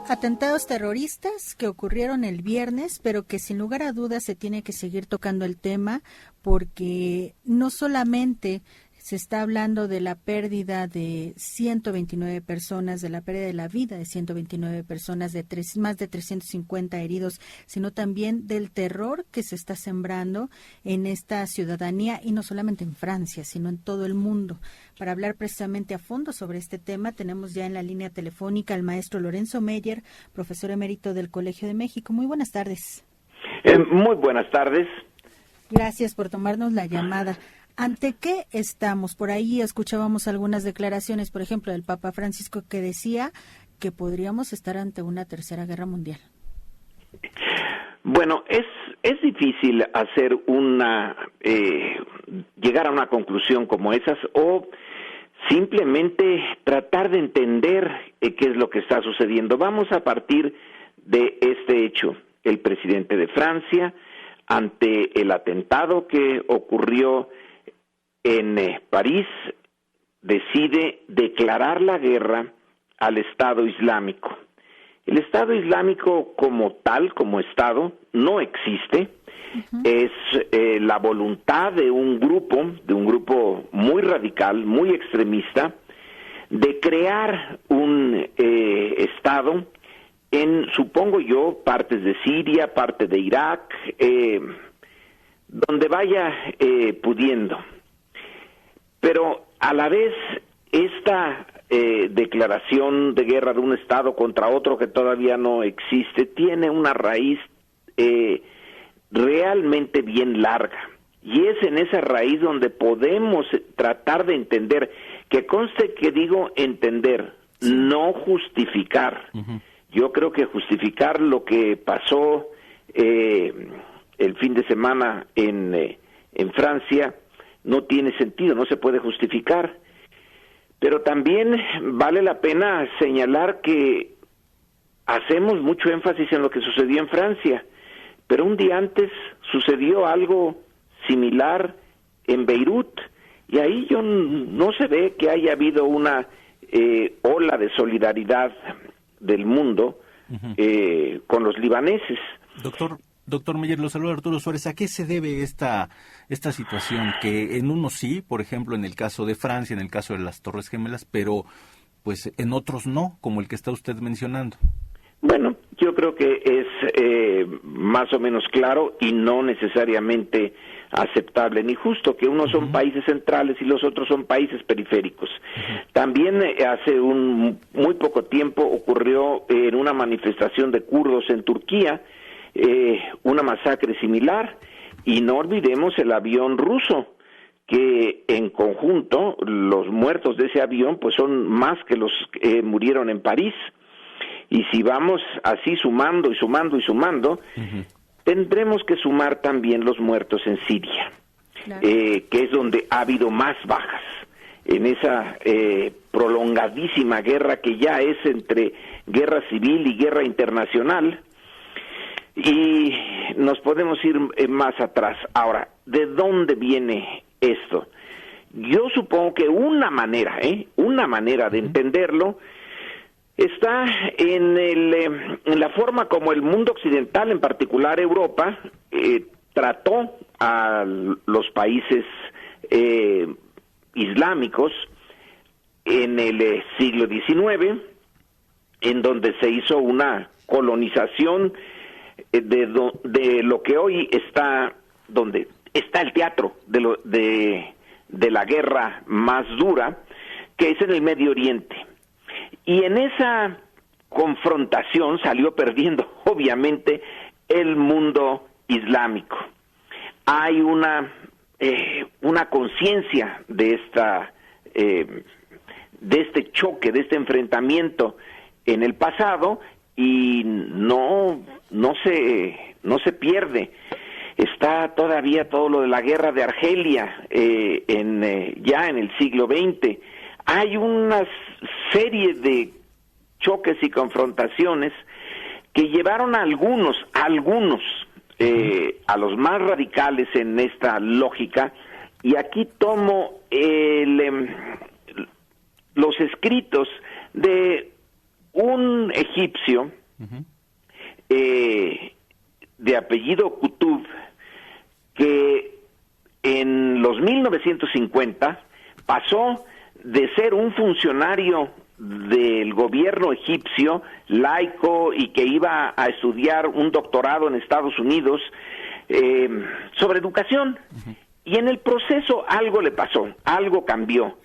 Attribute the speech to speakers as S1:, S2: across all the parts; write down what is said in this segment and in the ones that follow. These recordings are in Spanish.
S1: Atentados terroristas que ocurrieron el viernes, pero que sin lugar a dudas se tiene que seguir tocando el tema, porque no solamente se está hablando de la pérdida de 129 personas, de la pérdida de la vida de 129 personas, de más de 350 heridos, sino también del terror que se está sembrando en esta ciudadanía, y no solamente en Francia, sino en todo el mundo. Para hablar precisamente a fondo sobre este tema, tenemos ya en la línea telefónica al maestro Lorenzo Meyer, profesor emérito del Colegio de México. Muy buenas tardes.
S2: Muy buenas tardes.
S1: Gracias por tomarnos la llamada. ¿Ante qué estamos? Por ahí escuchábamos algunas declaraciones, por ejemplo, del Papa Francisco, que decía que podríamos estar ante una tercera guerra mundial.
S2: Bueno, es difícil hacer llegar a una conclusión como esas, o simplemente tratar de entender qué es lo que está sucediendo. Vamos a partir de este hecho. El presidente de Francia, ante el atentado que ocurrió en París, decide declarar la guerra al Estado Islámico. El Estado Islámico como tal, como Estado, no existe. Uh-huh. Es la voluntad de un grupo muy radical, muy extremista, de crear un Estado en, supongo yo, partes de Siria, parte de Irak, donde vaya pudiendo. Pero a la vez esta declaración de guerra de un Estado contra otro que todavía no existe tiene una raíz realmente bien larga, y es en esa raíz donde podemos tratar de entender, que conste que digo entender, no justificar. Uh-huh. Yo creo que justificar lo que pasó el fin de semana en Francia no tiene sentido, no se puede justificar. Pero también vale la pena señalar que hacemos mucho énfasis en lo que sucedió en Francia, pero un día antes sucedió algo similar en Beirut, y ahí no se ve que haya habido una ola de solidaridad del mundo uh-huh. Con los libaneses.
S3: Doctor Meyer, lo saluda Arturo Suárez. ¿A qué se debe esta situación? Que en unos sí, por ejemplo, en el caso de Francia, en el caso de las Torres Gemelas, pero pues en otros no, como el que está usted mencionando.
S2: Bueno, yo creo que es más o menos claro y no necesariamente aceptable ni justo que unos son países centrales y los otros son países periféricos. También hace muy poco tiempo ocurrió en una manifestación de kurdos en Turquía una masacre similar, y no olvidemos el avión ruso, que en conjunto los muertos de ese avión pues son más que los que murieron en París. Y si vamos así sumando y sumando y sumando, uh-huh. tendremos que sumar también los muertos en Siria, claro. Que es donde ha habido más bajas en esa prolongadísima guerra que ya es entre guerra civil y guerra internacional. Y nos podemos ir más atrás. Ahora, ¿de dónde viene esto? Yo supongo que una manera de entenderlo está en la forma como el mundo occidental, en particular Europa, trató a los países islámicos en el siglo XIX, en donde se hizo una colonización de lo que hoy está, donde está el teatro de la guerra más dura, que es en el Medio Oriente. Y en esa confrontación salió perdiendo, obviamente, el mundo islámico. Hay una conciencia de este choque, de este enfrentamiento en el pasado, y no se pierde. Está todavía todo lo de la guerra de Argelia ya en el siglo XX. Hay una serie de choques y confrontaciones que llevaron a algunos a los más radicales en esta lógica, y aquí tomo los escritos de un egipcio de apellido Qutb, que en los 1950 pasó de ser un funcionario del gobierno egipcio, laico, y que iba a estudiar un doctorado en Estados Unidos sobre educación. Y en el proceso algo le pasó, algo cambió,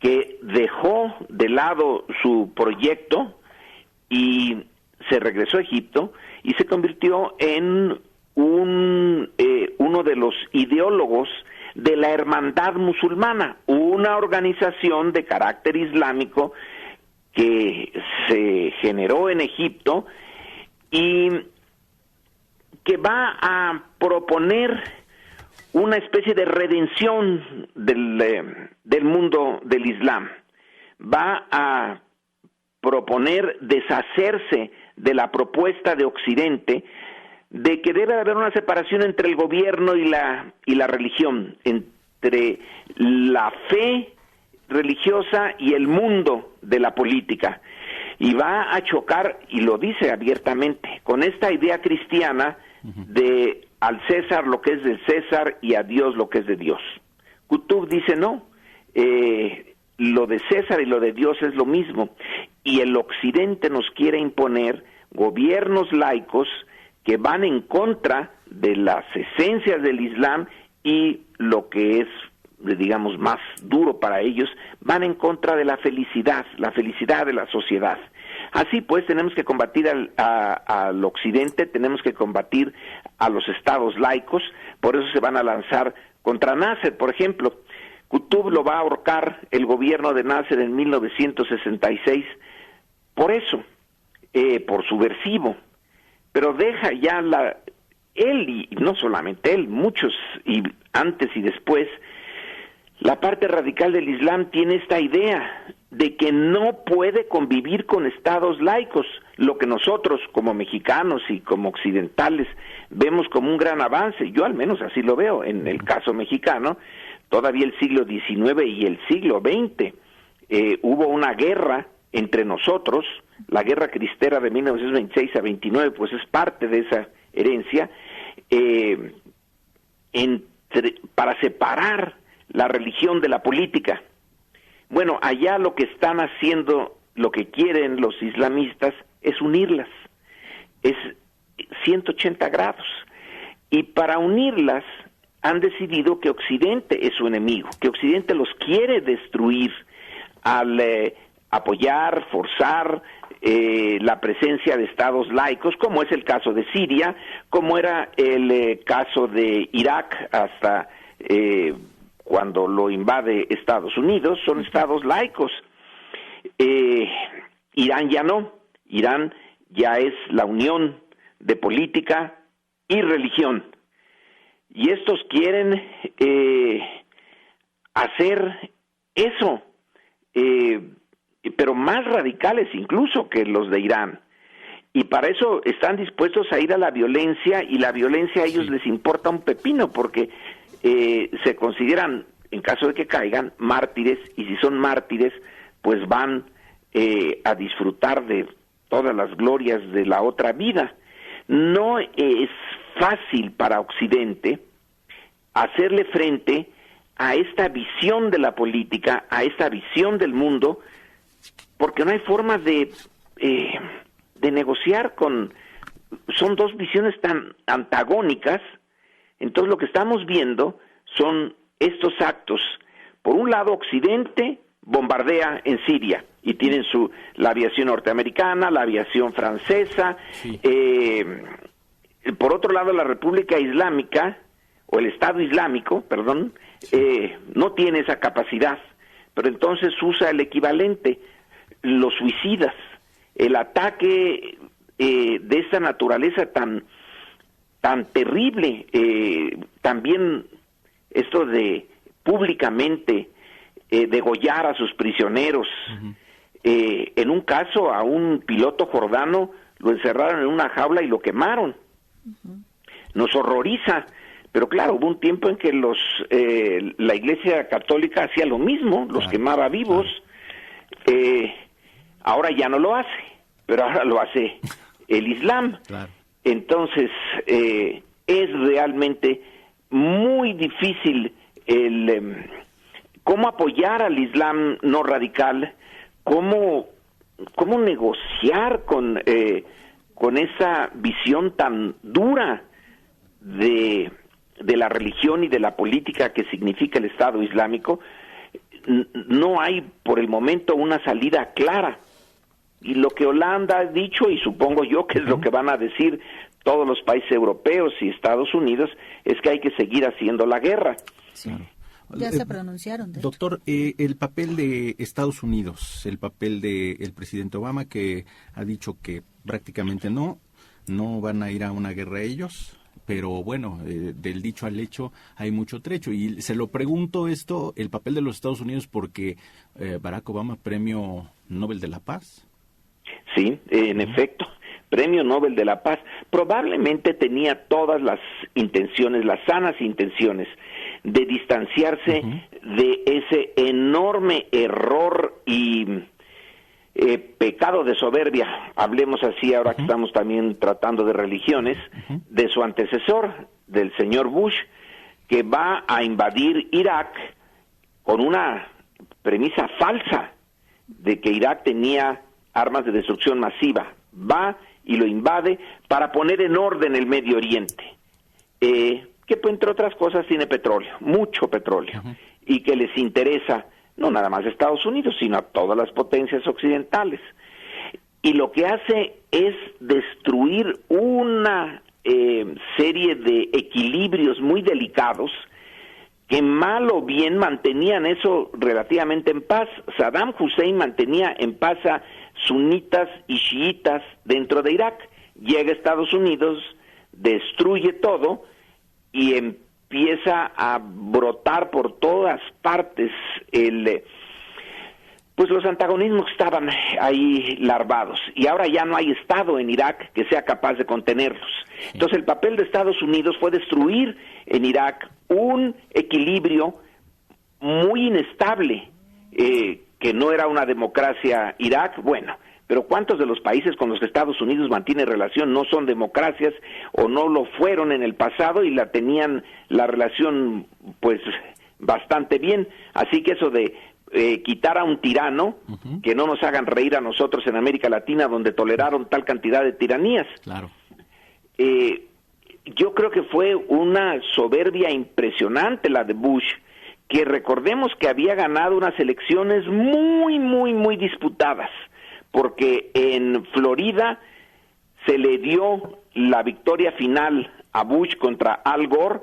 S2: que dejó de lado su proyecto y se regresó a Egipto y se convirtió en uno de los ideólogos de la Hermandad Musulmana, una organización de carácter islámico que se generó en Egipto y que va a proponer una especie de redención del mundo del Islam. Va a proponer deshacerse de la propuesta de Occidente de que debe haber una separación entre el gobierno y la religión, entre la fe religiosa y el mundo de la política. Y va a chocar, y lo dice abiertamente, con esta idea cristiana de al César lo que es del César y a Dios lo que es de Dios. Qutb dice no, lo de César y lo de Dios es lo mismo, y el Occidente nos quiere imponer gobiernos laicos que van en contra de las esencias del Islam y lo que es, digamos, más duro para ellos, van en contra de la felicidad de la sociedad. Así pues, tenemos que combatir al Occidente, tenemos que combatir a los estados laicos, por eso se van a lanzar contra Nasser, por ejemplo. Qutb lo va a ahorcar el gobierno de Nasser en 1966, por eso, por subversivo, pero deja ya él, y no solamente él, muchos, y antes y después, la parte radical del Islam tiene esta idea de que no puede convivir con estados laicos, lo que nosotros como mexicanos y como occidentales vemos como un gran avance. Yo al menos así lo veo en el caso mexicano. Todavía el siglo XIX y el siglo XX hubo una guerra entre nosotros, la guerra cristera de 1926 a 29, pues es parte de esa herencia, para separar la religión de la política. Bueno, allá lo que están haciendo, lo que quieren los islamistas es unirlas, es 180 grados, y para unirlas han decidido que Occidente es su enemigo, que Occidente los quiere destruir al apoyar, forzar la presencia de estados laicos, como es el caso de Siria, como era el caso de Irak hasta cuando lo invade Estados Unidos, son estados laicos. Irán ya no, Irán ya es la unión de política y religión. Y estos quieren hacer eso, pero más radicales incluso que los de Irán. Y para eso están dispuestos a ir a la violencia, y la violencia a ellos les importa un pepino, porque se consideran, en caso de que caigan, mártires, y si son mártires, pues van a disfrutar de todas las glorias de la otra vida. No es fácil para Occidente hacerle frente a esta visión de la política, a esta visión del mundo, porque no hay forma de negociar son dos visiones tan antagónicas. Entonces lo que estamos viendo son estos actos. Por un lado, Occidente bombardea en Siria, y tienen la aviación norteamericana, la aviación francesa. Sí. Por otro lado, la República Islámica, o el Estado Islámico, perdón, no tiene esa capacidad, pero entonces usa el equivalente, los suicidas, el ataque de esta naturaleza tan terrible, también esto de públicamente degollar a sus prisioneros. En un caso, a un piloto jordano lo encerraron en una jaula y lo quemaron. Nos horroriza, pero claro, hubo un tiempo en que la Iglesia Católica hacía lo mismo, los quemaba vivos. Ahora ya no lo hace, pero ahora lo hace el Islam.
S3: Claro.
S2: Entonces, es realmente muy difícil cómo apoyar al Islam no radical, cómo negociar con esa visión tan dura de la religión y de la política que significa el Estado Islámico. No hay por el momento una salida clara. Y lo que Holanda ha dicho, y supongo yo que es lo que van a decir todos los países europeos y Estados Unidos, es que hay que seguir haciendo la guerra.
S1: Sí. Ya se pronunciaron.
S3: Doctor, el papel de Estados Unidos, el papel del presidente Obama, que ha dicho que prácticamente no van a ir a una guerra ellos, pero bueno, del dicho al hecho hay mucho trecho. Y se lo pregunto esto, el papel de los Estados Unidos, porque Barack Obama, Premio Nobel de la Paz.
S2: Sí, en efecto, Premio Nobel de la Paz, probablemente tenía todas las intenciones, las sanas intenciones, de distanciarse de ese enorme error y pecado de soberbia, hablemos así ahora que estamos también tratando de religiones, de su antecesor, del señor Bush, que va a invadir Irak con una premisa falsa de que Irak tenía armas de destrucción masiva. Va y lo invade para poner en orden el Medio Oriente, que entre otras cosas tiene petróleo, mucho petróleo, y que les interesa no nada más a Estados Unidos, sino a todas las potencias occidentales. Y lo que hace es destruir una serie de equilibrios muy delicados que mal o bien mantenían eso relativamente en paz. Saddam Hussein mantenía en paz a sunitas y chiitas dentro de Irak. Llega a Estados Unidos, destruye todo y empieza a brotar por todas partes pues los antagonismos que estaban ahí larvados, y ahora ya no hay Estado en Irak que sea capaz de contenerlos. Entonces el papel de Estados Unidos fue destruir en Irak un equilibrio muy inestable, que no era una democracia Irak, bueno, pero ¿cuántos de los países con los que Estados Unidos mantiene relación no son democracias o no lo fueron en el pasado y tenían la relación pues bastante bien? Así que eso de quitar a un tirano, que no nos hagan reír a nosotros en América Latina, donde toleraron tal cantidad de tiranías.
S3: Claro.
S2: Yo creo que fue una soberbia impresionante la de Bush, que recordemos que había ganado unas elecciones muy, muy, muy disputadas, porque en Florida se le dio la victoria final a Bush contra Al Gore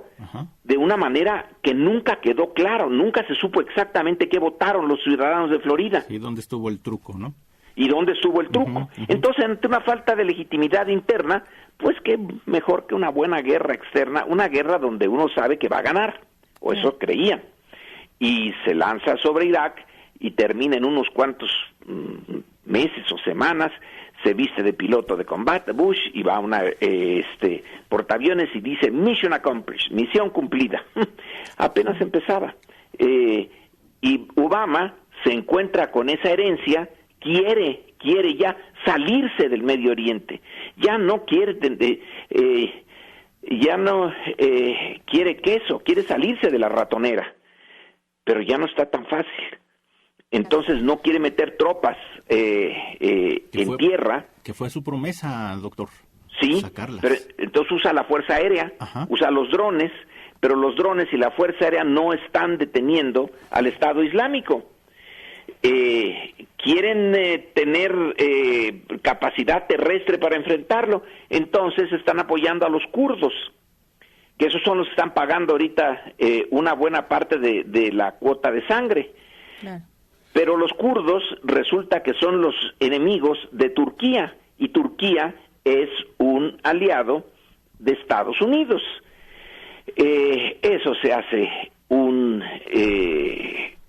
S2: de una manera que nunca quedó claro, nunca se supo exactamente qué votaron los ciudadanos de Florida.
S3: ¿Y dónde estuvo el truco, no?
S2: ¿Y dónde estuvo el truco? Entonces, ante una falta de legitimidad interna, pues qué mejor que una buena guerra externa, una guerra donde uno sabe que va a ganar, o eso creían. Y se lanza sobre Irak y termina en unos cuantos meses o semanas, se viste de piloto de combate Bush y va a una portaaviones y dice mission accomplished, misión cumplida. Apenas empezaba. Y Obama se encuentra con esa herencia, quiere ya salirse del Medio Oriente, ya no quiere quiere queso, quiere salirse de la ratonera, pero ya no está tan fácil. Entonces no quiere meter tropas en tierra.
S3: Que fue su promesa, doctor.
S2: Sí,
S3: sacarlas.
S2: Pero entonces usa la Fuerza Aérea, usa los drones, pero los drones y la Fuerza Aérea no están deteniendo al Estado Islámico. Quieren tener capacidad terrestre para enfrentarlo, entonces están apoyando a los kurdos, que esos son los que están pagando ahorita una buena parte de la cuota de sangre. Claro. Pero los kurdos resulta que son los enemigos de Turquía, y Turquía es un aliado de Estados Unidos. Eso se hace un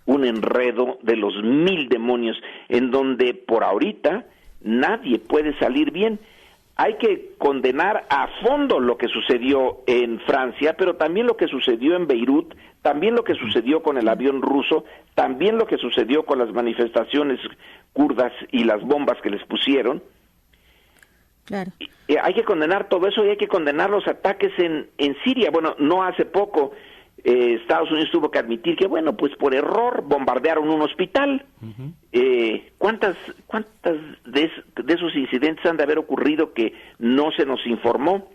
S2: enredo de los 1000 demonios, en donde por ahorita nadie puede salir bien. Hay que condenar a fondo lo que sucedió en Francia, pero también lo que sucedió en Beirut, también lo que sucedió con el avión ruso, también lo que sucedió con las manifestaciones kurdas y las bombas que les pusieron.
S1: Claro.
S2: Hay que condenar todo eso y hay que condenar los ataques en Siria. Bueno, no hace poco Estados Unidos tuvo que admitir que, bueno, pues por error bombardearon un hospital. ¿Cuántas de esos incidentes han de haber ocurrido que no se nos informó?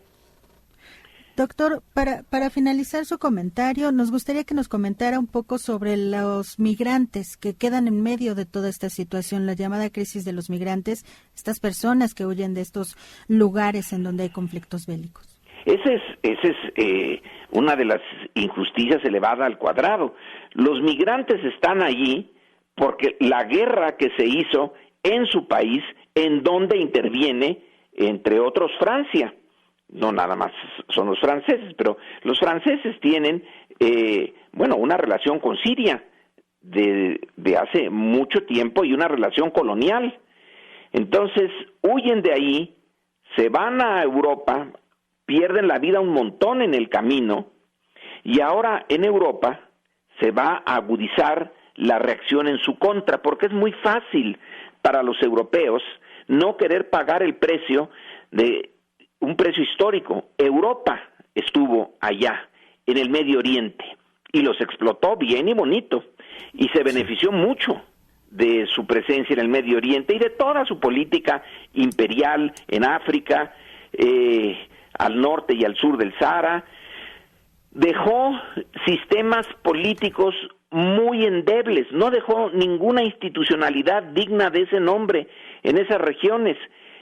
S1: Doctor, para finalizar su comentario, nos gustaría que nos comentara un poco sobre los migrantes que quedan en medio de toda esta situación, la llamada crisis de los migrantes, estas personas que huyen de estos lugares en donde hay conflictos bélicos.
S2: Esa es una de las injusticias elevada al cuadrado. Los migrantes están allí porque la guerra que se hizo en su país, en donde interviene, entre otros, Francia. No nada más son los franceses, pero los franceses tienen, una relación con Siria de hace mucho tiempo y una relación colonial. Entonces, huyen de ahí, se van a Europa, pierden la vida un montón en el camino, y ahora en Europa se va a agudizar la reacción en su contra, porque es muy fácil para los europeos no querer pagar el precio de un precio histórico. Europa estuvo allá, en el Medio Oriente, y los explotó bien y bonito, y se benefició mucho de su presencia en el Medio Oriente y de toda su política imperial en África, al norte y al sur del Sahara. Dejó sistemas políticos muy endebles, no dejó ninguna institucionalidad digna de ese nombre en esas regiones,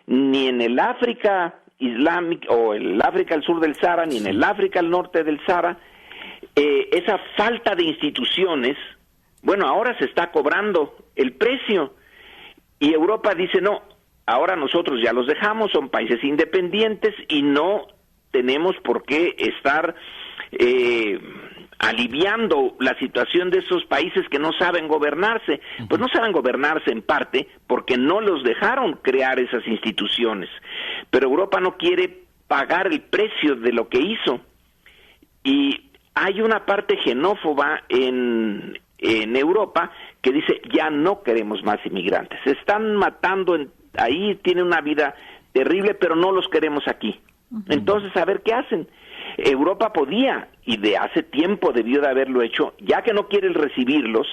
S2: ni en el África islámica o el África al sur del Sahara, ni en el África al norte del Sahara. Esa falta de instituciones, bueno, ahora se está cobrando el precio, y Europa dice, no, ahora nosotros ya los dejamos, son países independientes y no tenemos por qué estar aliviando la situación de esos países que no saben gobernarse. Pues no saben gobernarse en parte porque no los dejaron crear esas instituciones, pero Europa no quiere pagar el precio de lo que hizo, y hay una parte xenófoba en Europa que dice, ya no queremos más inmigrantes, se están matando ahí, tienen una vida terrible, pero no los queremos aquí. Entonces, a ver qué hacen. Europa podía, y de hace tiempo debió de haberlo hecho, ya que no quieren recibirlos,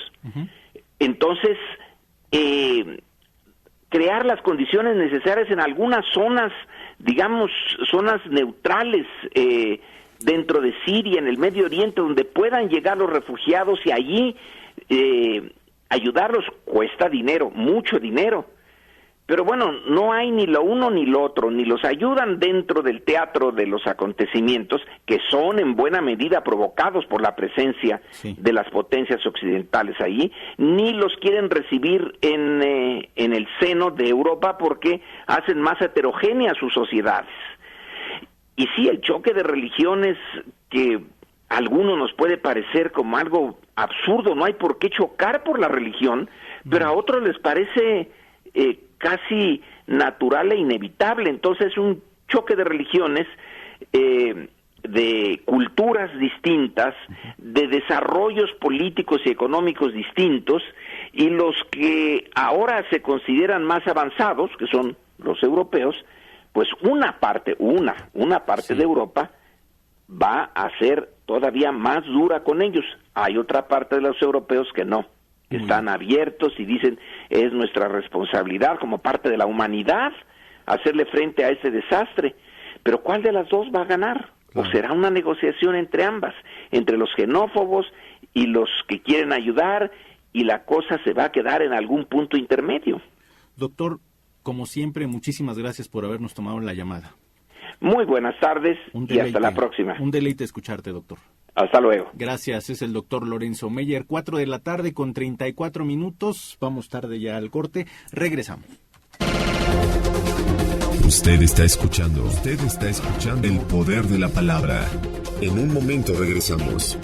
S2: entonces crear las condiciones necesarias en algunas zonas, digamos, zonas neutrales dentro de Siria, en el Medio Oriente, donde puedan llegar los refugiados, y allí ayudarlos. Cuesta dinero, mucho dinero. Pero bueno, no hay ni lo uno ni lo otro, ni los ayudan dentro del teatro de los acontecimientos, que son en buena medida provocados por la presencia de las potencias occidentales allí, ni los quieren recibir en el seno de Europa, porque hacen más heterogéneas sus sociedades. Y sí, el choque de religiones, que a algunos nos puede parecer como algo absurdo, no hay por qué chocar por la religión, pero a otros les parece casi natural e inevitable. Entonces es un choque de religiones, de culturas distintas, de desarrollos políticos y económicos distintos, y los que ahora se consideran más avanzados, que son los europeos, pues una parte de Europa va a ser todavía más dura con ellos. Hay otra parte de los europeos que no, que están abiertos y dicen, es nuestra responsabilidad como parte de la humanidad hacerle frente a ese desastre. Pero ¿cuál de las dos va a ganar? ¿O será una negociación entre ambas, entre los xenófobos y los que quieren ayudar, y la cosa se va a quedar en algún punto intermedio?
S3: Doctor, como siempre, muchísimas gracias por habernos tomado la llamada.
S2: Muy buenas tardes y hasta la próxima.
S3: Un deleite escucharte, doctor.
S2: Hasta luego.
S3: Gracias, es el doctor Lorenzo Meyer, 4:34 PM. Vamos tarde ya al corte, regresamos.
S4: Usted está escuchando el poder de la palabra. En un momento regresamos.